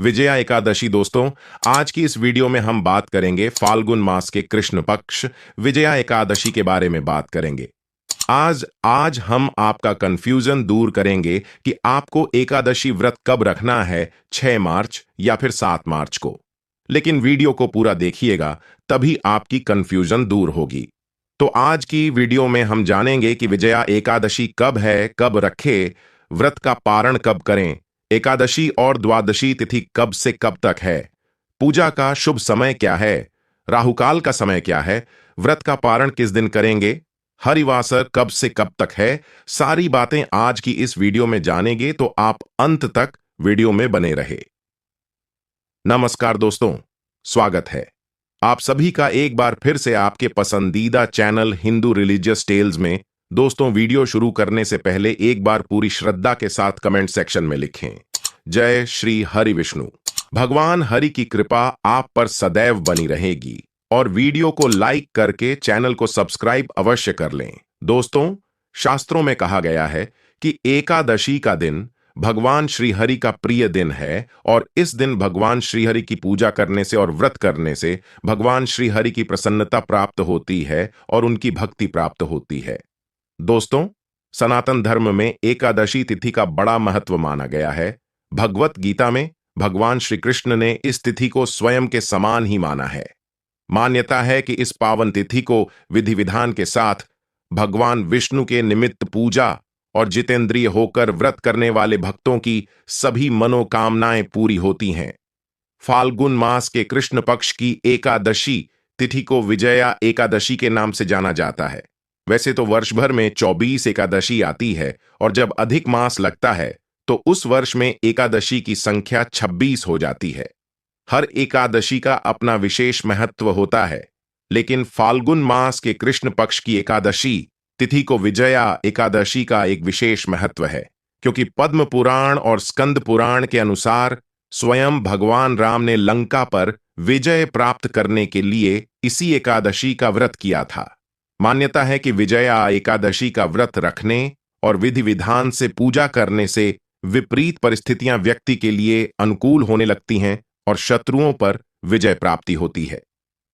विजया एकादशी। दोस्तों, आज की इस वीडियो में हम बात करेंगे फाल्गुन मास के कृष्ण पक्ष विजया एकादशी के बारे में बात करेंगे। आज हम आपका कंफ्यूजन दूर करेंगे कि आपको एकादशी व्रत कब रखना है, 6 मार्च या फिर 7 मार्च को। लेकिन वीडियो को पूरा देखिएगा, तभी आपकी कंफ्यूजन दूर होगी। तो आज की वीडियो में हम जानेंगे कि विजया एकादशी कब है, कब रखें, व्रत का पारण कब करें, एकादशी और द्वादशी तिथि कब से कब तक है, पूजा का शुभ समय क्या है, राहुकाल का समय क्या है, व्रत का पारण किस दिन करेंगे, हरिवासर कब से कब तक है। सारी बातें आज की इस वीडियो में जानेंगे, तो आप अंत तक वीडियो में बने रहे। नमस्कार दोस्तों, स्वागत है आप सभी का एक बार फिर से आपके पसंदीदा चैनल हिंदू रिलीजियस टेल्स में। दोस्तों, वीडियो शुरू करने से पहले एक बार पूरी श्रद्धा के साथ कमेंट सेक्शन में लिखें, जय श्री हरि विष्णु। भगवान हरि की कृपा आप पर सदैव बनी रहेगी और वीडियो को लाइक करके चैनल को सब्सक्राइब अवश्य कर लें। दोस्तों, शास्त्रों में कहा गया है कि एकादशी का दिन भगवान श्रीहरि का प्रिय दिन है और इस दिन भगवान श्रीहरि की पूजा करने से और व्रत करने से भगवान श्रीहरि की प्रसन्नता प्राप्त होती है और उनकी भक्ति प्राप्त होती है। दोस्तों, सनातन धर्म में एकादशी तिथि का बड़ा महत्व माना गया है। भगवत गीता में भगवान श्री कृष्ण ने इस तिथि को स्वयं के समान ही माना है। मान्यता है कि इस पावन तिथि को विधि विधान के साथ भगवान विष्णु के निमित्त पूजा और जितेंद्रिय होकर व्रत करने वाले भक्तों की सभी मनोकामनाएं पूरी होती हैं। फाल्गुन मास के कृष्ण पक्ष की एकादशी तिथि को विजया एकादशी के नाम से जाना जाता है। वैसे तो वर्ष भर में 24 एकादशी आती है और जब अधिक मास लगता है तो उस वर्ष में एकादशी की संख्या 26 हो जाती है। हर एकादशी का अपना विशेष महत्व होता है, लेकिन फाल्गुन मास के कृष्ण पक्ष की एकादशी तिथि को विजया एकादशी का एक विशेष महत्व है, क्योंकि पद्म पुराण और स्कंद पुराण के अनुसार स्वयं भगवान राम ने लंका पर विजय प्राप्त करने के लिए इसी एकादशी का व्रत किया था। मान्यता है कि विजया एकादशी का व्रत रखने और विधि विधान से पूजा करने से विपरीत परिस्थितियां व्यक्ति के लिए अनुकूल होने लगती हैं और शत्रुओं पर विजय प्राप्ति होती है।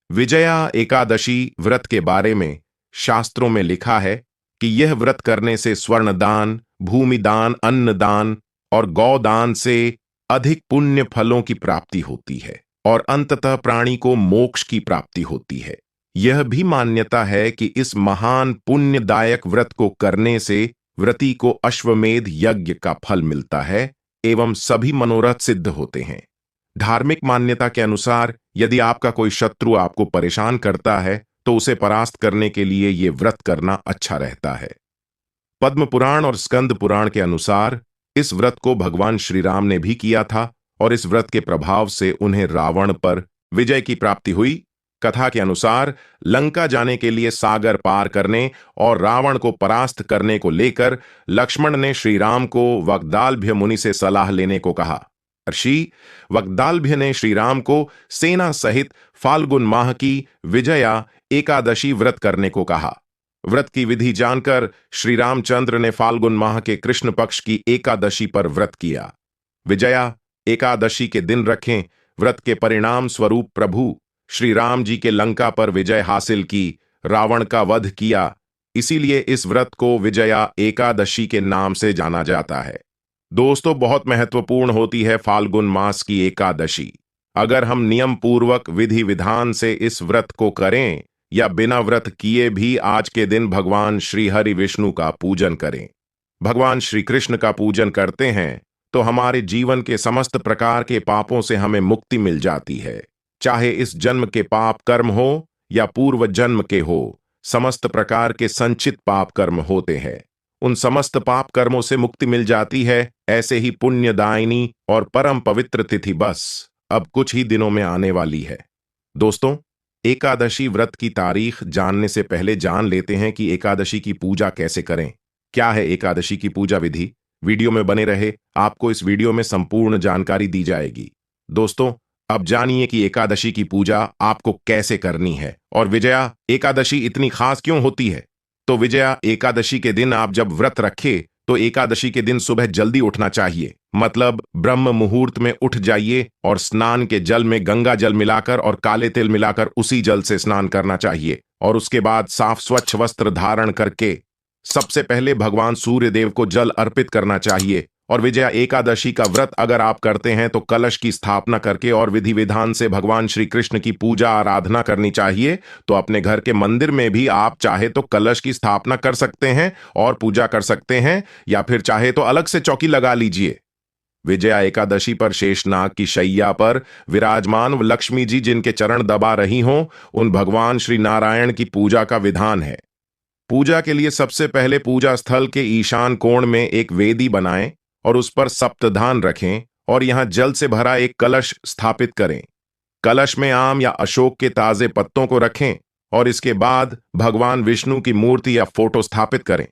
विजया एकादशी व्रत के बारे में शास्त्रों में लिखा है कि यह व्रत करने से स्वर्ण दान, भूमि दान, अन्न दान और गौदान से अधिक पुण्य फलों की प्राप्ति होती है और अंततः प्राणी को मोक्ष की प्राप्ति होती है। यह भी मान्यता है कि इस महान पुण्यदायक व्रत को करने से व्रती को अश्वमेध यज्ञ का फल मिलता है एवं सभी मनोरथ सिद्ध होते हैं। धार्मिक मान्यता के अनुसार यदि आपका कोई शत्रु आपको परेशान करता है तो उसे परास्त करने के लिए यह व्रत करना अच्छा रहता है। पद्म पुराण और स्कंद पुराण के अनुसार इस व्रत को भगवान श्री राम ने भी किया था और इस व्रत के प्रभाव से उन्हें रावण पर विजय की प्राप्ति हुई। कथा के अनुसार लंका जाने के लिए सागर पार करने और रावण को परास्त करने को लेकर लक्ष्मण ने श्री राम को वग्दालभ्य मुनि से सलाह लेने को कहा। ऋषि वग्दालभ्य ने श्री राम को सेना सहित फाल्गुन माह की विजया एकादशी व्रत करने को कहा। व्रत की विधि जानकर श्री रामचंद्र ने फाल्गुन माह के कृष्ण पक्ष की एकादशी पर व्रत किया। विजया एकादशी के दिन रखें। व्रत के परिणाम स्वरूप प्रभु श्री राम जी के लंका पर विजय हासिल की, रावण का वध किया। इसीलिए इस व्रत को विजया एकादशी के नाम से जाना जाता है। दोस्तों, बहुत महत्वपूर्ण होती है फाल्गुन मास की एकादशी। अगर हम नियम पूर्वक विधि विधान से इस व्रत को करें या बिना व्रत किए भी आज के दिन भगवान श्री हरि विष्णु का पूजन करें, भगवान श्री कृष्ण का पूजन करते हैं, तो हमारे जीवन के समस्त प्रकार के पापों से हमें मुक्ति मिल जाती है। चाहे इस जन्म के पाप कर्म हो या पूर्व जन्म के हो, समस्त प्रकार के संचित पाप कर्म होते हैं। उन समस्त पाप कर्मों से मुक्ति मिल जाती है। ऐसे ही पुण्यदायिनी और परम पवित्र तिथि बस अब कुछ ही दिनों में आने वाली है। दोस्तों, एकादशी व्रत की तारीख जानने से पहले जान लेते हैं कि एकादशी की पूजा कैसे करें। क्या है एकादशी की पूजा विधि? वीडियो में बने रहे, आपको इस वीडियो में संपूर्ण जानकारी दी जाएगी। दोस्तों, अब जानिए कि एकादशी की पूजा आपको कैसे करनी है और विजया एकादशी इतनी खास क्यों होती है। तो विजया एकादशी के दिन आप जब व्रत रखें तो एकादशी के दिन सुबह जल्दी उठना चाहिए, मतलब ब्रह्म मुहूर्त में उठ जाइए और स्नान के जल में गंगा जल मिलाकर और काले तिल मिलाकर उसी जल से स्नान करना चाहिए। और उसके बाद साफ स्वच्छ वस्त्र धारण करके सबसे पहले भगवान सूर्य देव को जल अर्पित करना चाहिए। और विजया एकादशी का व्रत अगर आप करते हैं तो कलश की स्थापना करके और विधि विधान से भगवान श्री कृष्ण की पूजा आराधना करनी चाहिए। तो अपने घर के मंदिर में भी आप चाहे तो कलश की स्थापना कर सकते हैं और पूजा कर सकते हैं, या फिर चाहे तो अलग से चौकी लगा लीजिए। विजया एकादशी पर शेषनाग की शैया पर विराजमान लक्ष्मी जी जिनके चरण दबा रही हों, उन भगवान श्री नारायण की पूजा का विधान है। पूजा के लिए सबसे पहले पूजा स्थल के ईशान कोण में एक वेदी बनाएं और उस पर सप्तधान रखें और यहां जल से भरा एक कलश स्थापित करें। कलश में आम या अशोक के ताजे पत्तों को रखें और इसके बाद भगवान विष्णु की मूर्ति या फोटो स्थापित करें।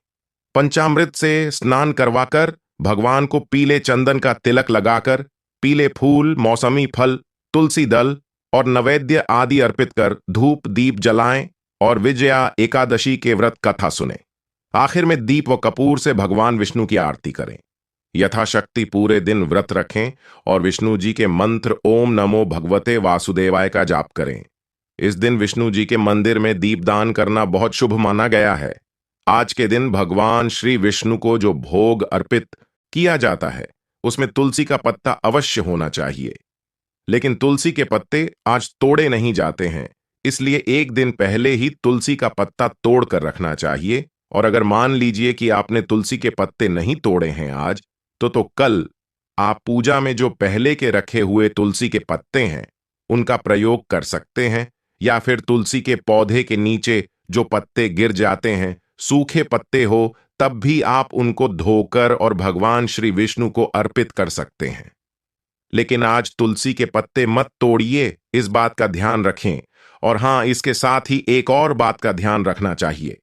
पंचामृत से स्नान करवाकर भगवान को पीले चंदन का तिलक लगाकर पीले फूल, मौसमी फल, तुलसी दल और नैवेद्य आदि अर्पित कर धूप दीप जलाएं और विजया एकादशी के व्रत कथा सुने। आखिर में दीप व कपूर से भगवान विष्णु की आरती करें। यथाशक्ति पूरे दिन व्रत रखें और विष्णु जी के मंत्र ओम नमो भगवते वासुदेवाय का जाप करें। इस दिन विष्णु जी के मंदिर में दीपदान करना बहुत शुभ माना गया है। आज के दिन भगवान श्री विष्णु को जो भोग अर्पित किया जाता है उसमें तुलसी का पत्ता अवश्य होना चाहिए, लेकिन तुलसी के पत्ते आज तोड़े नहीं जाते हैं, इसलिए एक दिन पहले ही तुलसी का पत्ता तोड़ कर रखना चाहिए। और अगर मान लीजिए कि आपने तुलसी के पत्ते नहीं तोड़े हैं आज, तो कल आप पूजा में जो पहले के रखे हुए तुलसी के पत्ते हैं उनका प्रयोग कर सकते हैं, या फिर तुलसी के पौधे के नीचे जो पत्ते गिर जाते हैं, सूखे पत्ते हो, तब भी आप उनको धोकर और भगवान श्री विष्णु को अर्पित कर सकते हैं। लेकिन आज तुलसी के पत्ते मत तोड़िए, इस बात का ध्यान रखें। और हां, इसके साथ ही एक और बात का ध्यान रखना चाहिए,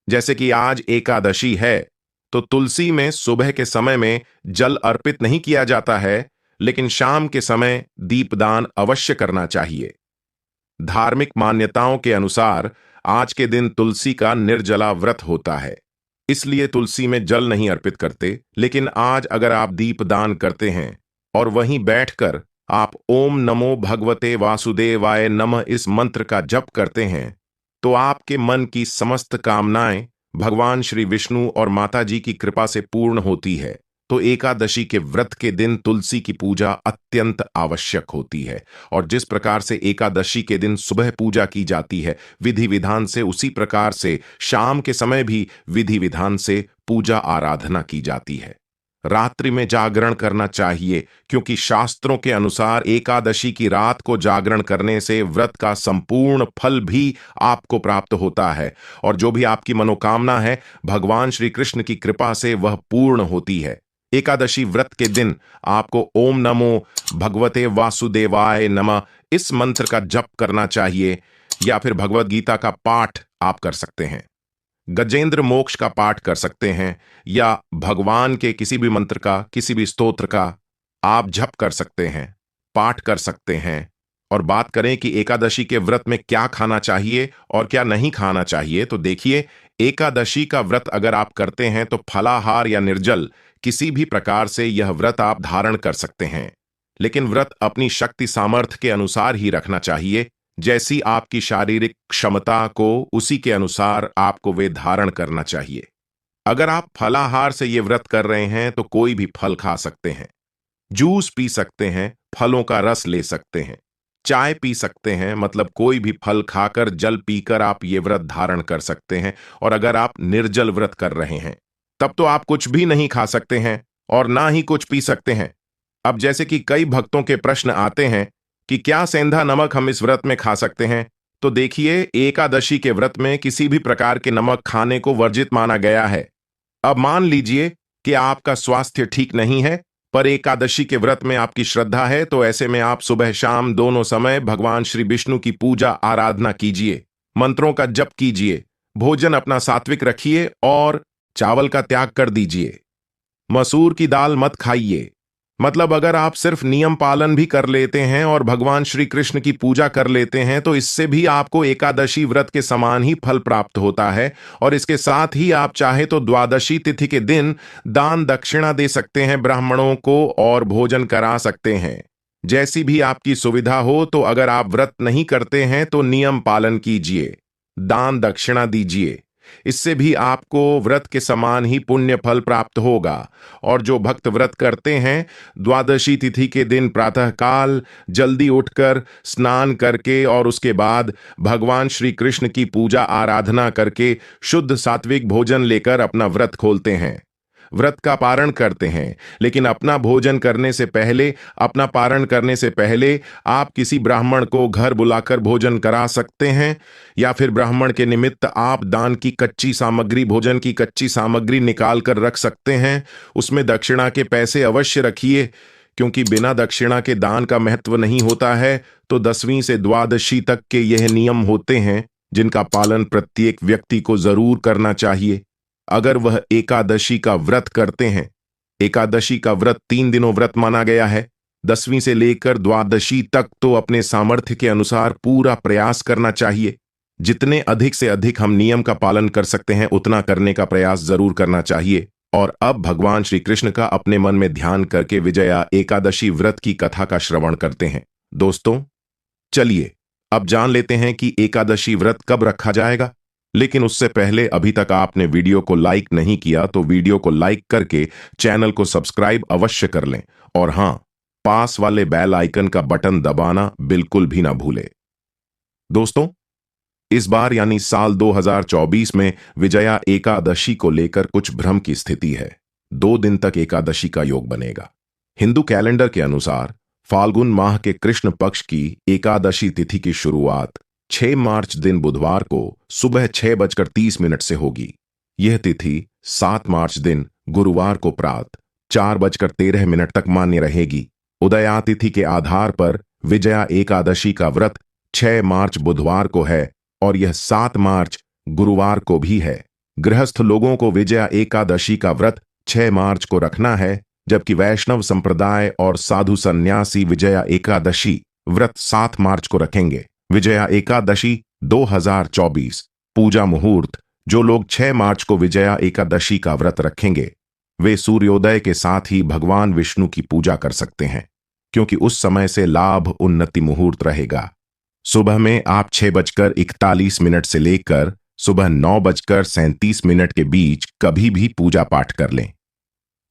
जैसे कि आज एकादशी है तो तुलसी में सुबह के समय में जल अर्पित नहीं किया जाता है, लेकिन शाम के समय दीपदान अवश्य करना चाहिए। धार्मिक मान्यताओं के अनुसार आज के दिन तुलसी का निर्जला व्रत होता है, इसलिए तुलसी में जल नहीं अर्पित करते। लेकिन आज अगर आप दीपदान करते हैं और वहीं बैठकर आप ओम नमो भगवते वासुदेवाय नमः इस मंत्र का जप करते हैं, तो आपके मन की समस्त कामनाएं भगवान श्री विष्णु और माता जी की कृपा से पूर्ण होती है। तो एकादशी के व्रत के दिन तुलसी की पूजा अत्यंत आवश्यक होती है। और जिस प्रकार से एकादशी के दिन सुबह पूजा की जाती है विधि विधान से, उसी प्रकार से शाम के समय भी विधि विधान से पूजा आराधना की जाती है। रात्रि में जागरण करना चाहिए, क्योंकि शास्त्रों के अनुसार एकादशी की रात को जागरण करने से व्रत का संपूर्ण फल भी आपको प्राप्त होता है और जो भी आपकी मनोकामना है भगवान श्री कृष्ण की कृपा से वह पूर्ण होती है। एकादशी व्रत के दिन आपको ओम नमो भगवते वासुदेवाय नमः इस मंत्र का जप करना चाहिए, या फिर भगवद गीता का पाठ आप कर सकते हैं, गजेंद्र मोक्ष का पाठ कर सकते हैं, या भगवान के किसी भी मंत्र का, किसी भी स्तोत्र का आप जप कर सकते हैं, पाठ कर सकते हैं। और बात करें कि एकादशी के व्रत में क्या खाना चाहिए और क्या नहीं खाना चाहिए, तो देखिए, एकादशी का व्रत अगर आप करते हैं तो फलाहार या निर्जल किसी भी प्रकार से यह व्रत आप धारण कर सकते हैं, लेकिन व्रत अपनी शक्ति सामर्थ्य के अनुसार ही रखना चाहिए। जैसी आपकी शारीरिक क्षमता को उसी के अनुसार आपको वे धारण करना चाहिए। अगर आप फलाहार से ये व्रत कर रहे हैं तो कोई भी फल खा सकते हैं, जूस पी सकते हैं, फलों का रस ले सकते हैं, चाय पी सकते हैं, मतलब कोई भी फल खाकर जल पीकर आप ये व्रत धारण कर सकते हैं। और अगर आप निर्जल व्रत कर रहे हैं तब तो आप कुछ भी नहीं खा सकते हैं और ना ही कुछ पी सकते हैं। अब जैसे कि कई भक्तों के प्रश्न आते हैं कि क्या सेंधा नमक हम इस व्रत में खा सकते हैं, तो देखिए, एकादशी के व्रत में किसी भी प्रकार के नमक खाने को वर्जित माना गया है। अब मान लीजिए कि आपका स्वास्थ्य ठीक नहीं है पर एकादशी के व्रत में आपकी श्रद्धा है, तो ऐसे में आप सुबह शाम दोनों समय भगवान श्री विष्णु की पूजा आराधना कीजिए, मंत्रों का जप कीजिए, भोजन अपना सात्विक रखिए और चावल का त्याग कर दीजिए, मसूर की दाल मत खाइए, मतलब अगर आप सिर्फ नियम पालन भी कर लेते हैं और भगवान श्री कृष्ण की पूजा कर लेते हैं तो इससे भी आपको एकादशी व्रत के समान ही फल प्राप्त होता है। और इसके साथ ही आप चाहे तो द्वादशी तिथि के दिन दान दक्षिणा दे सकते हैं ब्राह्मणों को और भोजन करा सकते हैं। जैसी भी आपकी सुविधा हो। तो अगर आप व्रत नहीं करते हैं तो नियम पालन कीजिए, दान दक्षिणा दीजिए। इससे भी आपको व्रत के समान ही पुण्य फल प्राप्त होगा। और जो भक्त व्रत करते हैं, द्वादशी तिथि के दिन प्रातःकाल जल्दी उठकर स्नान करके और उसके बाद भगवान श्री कृष्ण की पूजा आराधना करके शुद्ध सात्विक भोजन लेकर अपना व्रत खोलते हैं, व्रत का पारण करते हैं। लेकिन अपना पारण करने से पहले आप किसी ब्राह्मण को घर बुलाकर भोजन करा सकते हैं, या फिर ब्राह्मण के निमित्त आप दान की कच्ची सामग्री, भोजन की कच्ची सामग्री निकाल कर रख सकते हैं। उसमें दक्षिणा के पैसे अवश्य रखिए, क्योंकि बिना दक्षिणा के दान का महत्व नहीं होता है। तो 10वीं से द्वादशी तक के यह नियम होते हैं जिनका पालन प्रत्येक व्यक्ति को जरूर करना चाहिए अगर वह एकादशी का व्रत करते हैं। एकादशी का व्रत 3 दिनों व्रत माना गया है। 10वीं से लेकर द्वादशी तक तो अपने सामर्थ्य के अनुसार पूरा प्रयास करना चाहिए। जितने अधिक से अधिक हम नियम का पालन कर सकते हैं उतना करने का प्रयास जरूर करना चाहिए। और अब भगवान श्री कृष्ण का अपने मन में ध्यान करके विजया एकादशी व्रत की कथा का श्रवण करते हैं। दोस्तों, चलिए अब जान लेते हैं कि एकादशी व्रत कब रखा जाएगा। लेकिन उससे पहले अभी तक आपने वीडियो को लाइक नहीं किया तो वीडियो को लाइक करके चैनल को सब्सक्राइब अवश्य कर लें। और हां, पास वाले बेल आइकन का बटन दबाना बिल्कुल भी ना भूलें। दोस्तों, इस बार यानी साल 2024 में विजया एकादशी को लेकर कुछ भ्रम की स्थिति है। 2 दिन तक एकादशी का योग बनेगा। हिंदू कैलेंडर के अनुसार फाल्गुन माह के कृष्ण पक्ष की एकादशी तिथि की शुरुआत 6 मार्च दिन बुधवार को सुबह 6:30 से होगी। यह तिथि 7 मार्च दिन गुरुवार को प्रातः 4:13 तक मान्य रहेगी। उदया तिथि के आधार पर विजया एकादशी का व्रत 6 मार्च बुधवार को है और यह 7 मार्च गुरुवार को भी है। गृहस्थ लोगों को विजया एकादशी का व्रत 6 मार्च को रखना है, जबकि वैष्णव संप्रदाय और साधु सन्यासी विजया एकादशी व्रत 7 मार्च को रखेंगे। विजया एकादशी 2024 पूजा मुहूर्त। जो लोग 6 मार्च को विजया एकादशी का व्रत रखेंगे वे सूर्योदय के साथ ही भगवान विष्णु की पूजा कर सकते हैं, क्योंकि उस समय से लाभ उन्नति मुहूर्त रहेगा। सुबह में आप 6:41 से लेकर सुबह 9:37 के बीच कभी भी पूजा पाठ कर लें।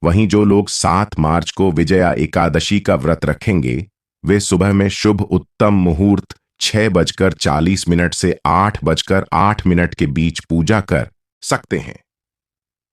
वहीं जो लोग 7 मार्च को विजया एकादशी का व्रत रखेंगे वे सुबह में शुभ उत्तम मुहूर्त 6:40 से 8:08 के बीच पूजा कर सकते हैं।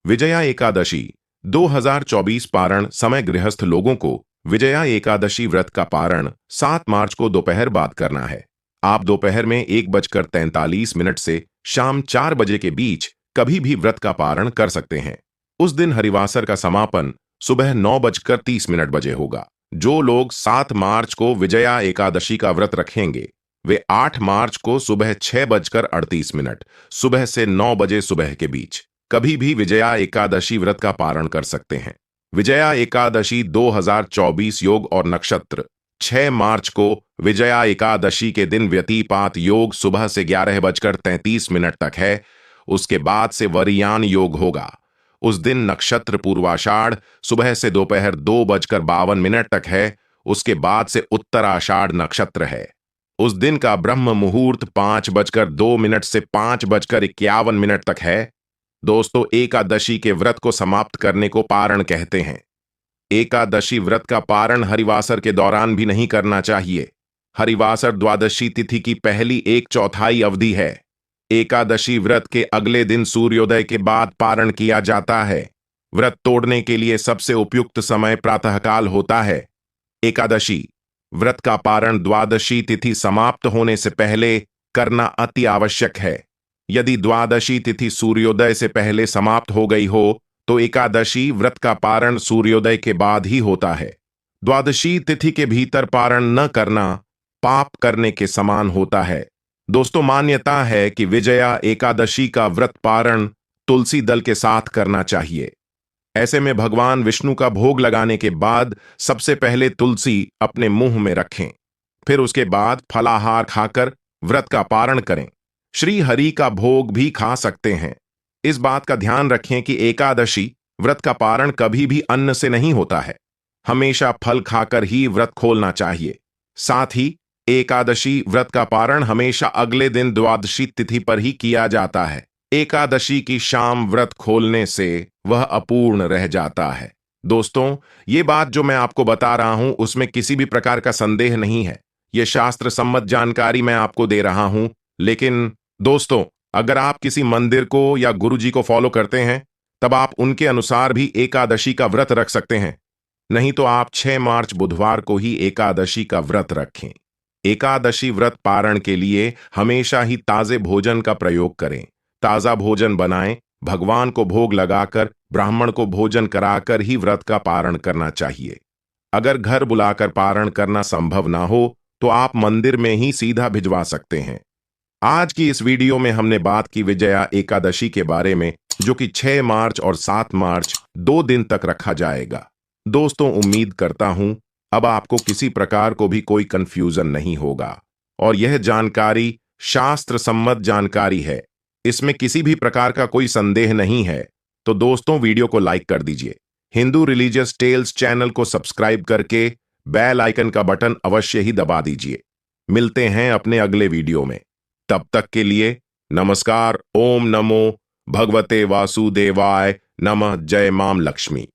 विजया एकादशी 2024 पारण समय। गृहस्थ लोगों को विजया एकादशी व्रत का पारण 7 मार्च को दोपहर बाद करना है। आप दोपहर में 1:43 से शाम 4 बजे के बीच कभी भी व्रत का पारण कर सकते हैं। उस दिन हरिवासर का समापन सुबह 9:30 बजे होगा। जो लोग 7 मार्च को विजया एकादशी का व्रत रखेंगे वे 8 मार्च को सुबह 6:38 सुबह से 9 बजे सुबह के बीच कभी भी विजया एकादशी व्रत का पारण कर सकते हैं। विजया एकादशी 2024 योग और नक्षत्र 6 मार्च को विजया एकादशी के दिन व्यतिपात योग सुबह से 11:33 तक है। उसके बाद से वरियान योग होगा। उस दिन नक्षत्र पूर्वाषाढ़ सुबह से दोपहर 2:52 तक है। उसके बाद से उत्तराषाढ़ नक्षत्र है। उस दिन का ब्रह्म मुहूर्त 5:02 से 5:51 तक है। दोस्तों, एकादशी के व्रत को समाप्त करने को पारण कहते हैं। एकादशी व्रत का पारण हरिवासर के दौरान भी नहीं करना चाहिए। हरिवासर द्वादशी तिथि की पहली 1/4 अवधि है। एकादशी व्रत के अगले दिन सूर्योदय के बाद पारण किया जाता है। व्रत तोड़ने के लिए सबसे उपयुक्त समय प्रातःकाल होता है। एकादशी व्रत का पारण द्वादशी तिथि समाप्त होने से पहले करना अति आवश्यक है। यदि द्वादशी तिथि सूर्योदय से पहले समाप्त हो गई हो तो एकादशी व्रत का पारण सूर्योदय के बाद ही होता है। द्वादशी तिथि के भीतर पारण न करना पाप करने के समान होता है। दोस्तों, मान्यता है कि विजया एकादशी का व्रत पारण तुलसी दल के साथ करना चाहिए। ऐसे में भगवान विष्णु का भोग लगाने के बाद सबसे पहले तुलसी अपने मुंह में रखें। फिर उसके बाद फलाहार खाकर व्रत का पारण करें। श्री हरि का भोग भी खा सकते हैं। इस बात का ध्यान रखें कि एकादशी व्रत का पारण कभी भी अन्न से नहीं होता है। हमेशा फल खाकर ही व्रत खोलना चाहिए। साथ ही एकादशी व्रत का पारण हमेशा अगले दिन द्वादशी तिथि पर ही किया जाता है। एकादशी की शाम व्रत खोलने से वह अपूर्ण रह जाता है। दोस्तों, ये बात जो मैं आपको बता रहा हूं उसमें किसी भी प्रकार का संदेह नहीं है। यह शास्त्र सम्मत जानकारी मैं आपको दे रहा हूं। लेकिन दोस्तों, अगर आप किसी मंदिर को या गुरुजी को फॉलो करते हैं तब आप उनके अनुसार भी एकादशी का व्रत रख सकते हैं। नहीं तो आप 6 मार्च बुधवार को ही एकादशी का व्रत रखें। एकादशी व्रत पारण के लिए हमेशा ही ताजे भोजन का प्रयोग करें। ताजा भोजन बनाएं, भगवान को भोग लगाकर ब्राह्मण को भोजन कराकर ही व्रत का पारण करना चाहिए। अगर घर बुलाकर पारण करना संभव ना हो तो आप मंदिर में ही सीधा भिजवा सकते हैं। आज की इस वीडियो में हमने बात की विजया एकादशी के बारे में, जो कि 6 मार्च और 7 मार्च 2 दिन तक रखा जाएगा। दोस्तों, उम्मीद करता हूं अब आपको किसी प्रकार को भी कोई कंफ्यूजन नहीं होगा और यह जानकारी शास्त्र सम्मत जानकारी है। इसमें किसी भी प्रकार का कोई संदेह नहीं है। तो दोस्तों, वीडियो को लाइक कर दीजिए। हिंदू रिलीजियस टेल्स चैनल को सब्सक्राइब करके बेल आइकन का बटन अवश्य ही दबा दीजिए। मिलते हैं अपने अगले वीडियो में। तब तक के लिए नमस्कार। ओम नमो भगवते वासुदेवाय नमः। जय मां लक्ष्मी।